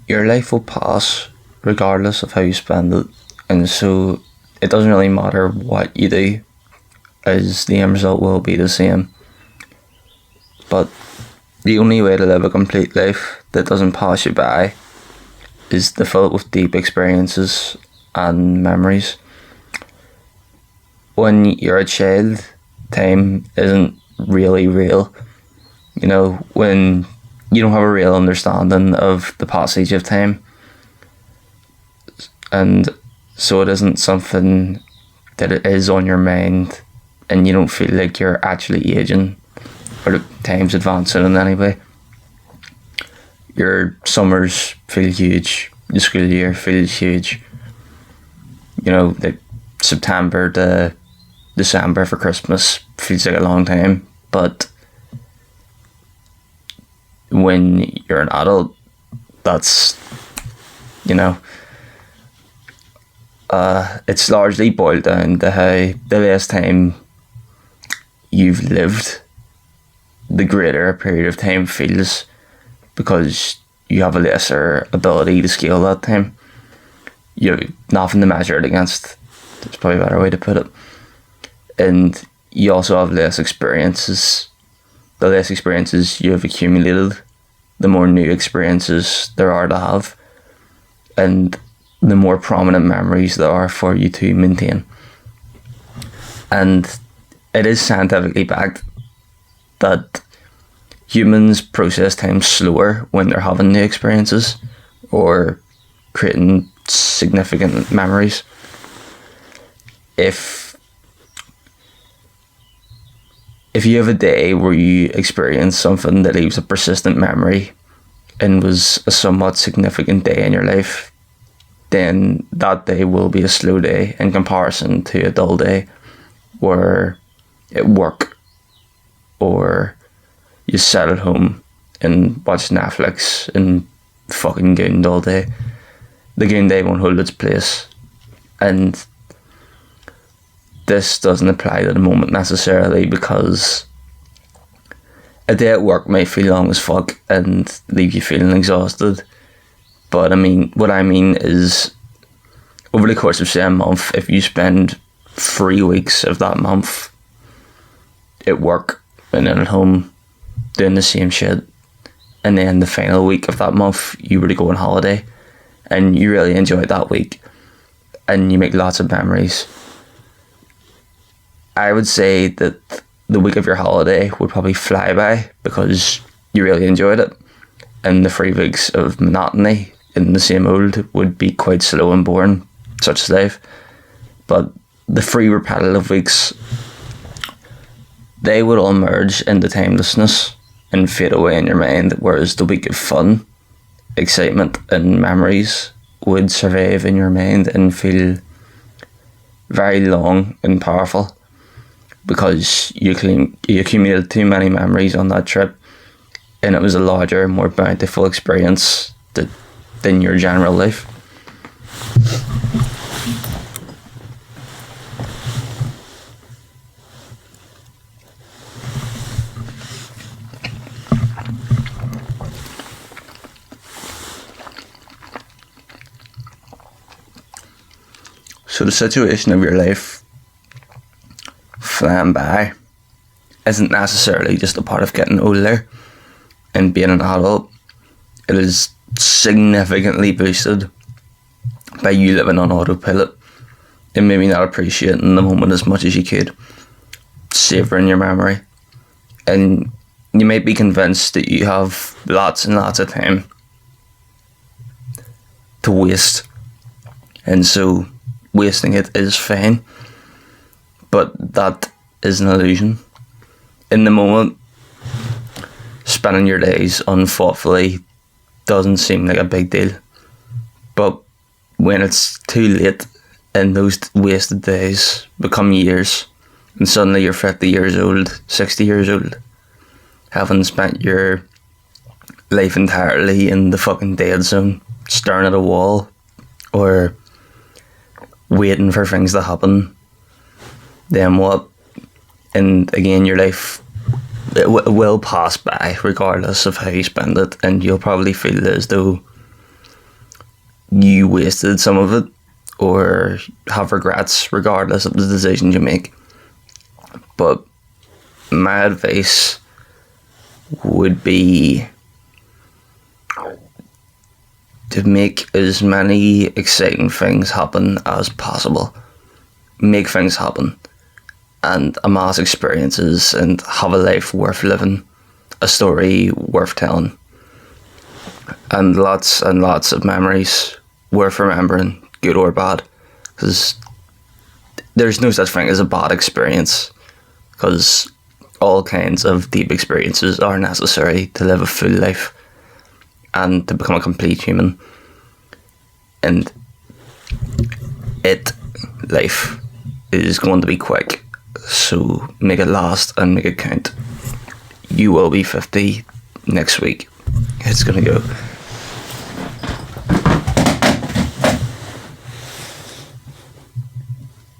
your life will pass regardless of how you spend it, and so it doesn't really matter what you do, as the end result will be the same. But the only way to live a complete life that doesn't pass you by is to fill it with deep experiences and memories. When you're a child, time isn't really real. You know, when you don't have a real understanding of the passage of time. And so it isn't something that it is on your mind, and you don't feel like you're actually aging or that time's advancing in any way. Your summers feel huge, the school year feels huge. You know, like September to December for Christmas feels like a long time, but when you're an adult, that's, you know, it's largely boiled down to how the less time you've lived, the greater a period of time feels, because you have a lesser ability to scale that time. You have nothing to measure it against. That's probably a better way to put it. And you also have less experiences. The less experiences you have accumulated, the more new experiences there are to have, and the more prominent memories there are for you to maintain. And it is scientifically backed that humans process time slower when they're having new experiences or creating significant memories. If you have a day where you experience something that leaves a persistent memory and was a somewhat significant day in your life, then that day will be a slow day in comparison to a dull day where at work or you sit at home and watch Netflix and fucking gooned all day. The goon day won't hold its place. And this doesn't apply to the moment necessarily, because a day at work might feel long as fuck and leave you feeling exhausted. But I mean, what I mean is, over the course of say a month, if you spend 3 weeks of that month at work and then at home doing the same shit, and then the final week of that month you were to go on holiday and you really enjoyed that week and you make lots of memories, I would say that the week of your holiday would probably fly by because you really enjoyed it, and the 3 weeks of monotony in the same old would be quite slow and boring, such is life. But the 3 repetitive weeks, they would all merge into timelessness and fade away in your mind, whereas the week of fun, excitement and memories would survive in your mind and feel very long and powerful, because you accumulated too many memories on that trip, and it was a larger, more bountiful experience than your general life. So the situation of your life flying by isn't necessarily just a part of getting older and being an adult. It is significantly boosted by you living on autopilot and maybe not appreciating the moment as much as you could, savouring your memory. And you might be convinced that you have lots and lots of time to waste, and so wasting it is fine, but that is an illusion. In the moment, spending your days unthoughtfully doesn't seem like a big deal, but when it's too late and those wasted days become years, and suddenly you're 50 years old, 60 years old, having spent your life entirely in the fucking dead zone, staring at a wall or waiting for things to happen, then what? And again, your life, it will pass by regardless of how you spend it, and you'll probably feel as though you wasted some of it or have regrets regardless of the decision you make. But my advice would be to make as many exciting things happen as possible. Make things happen and amass experiences and have a life worth living, a story worth telling, and lots of memories worth remembering, good or bad, because there's no such thing as a bad experience, because all kinds of deep experiences are necessary to live a full life and to become a complete human. And life is going to be quick, so make it last and make it count. You will be 50 next week. It's gonna go.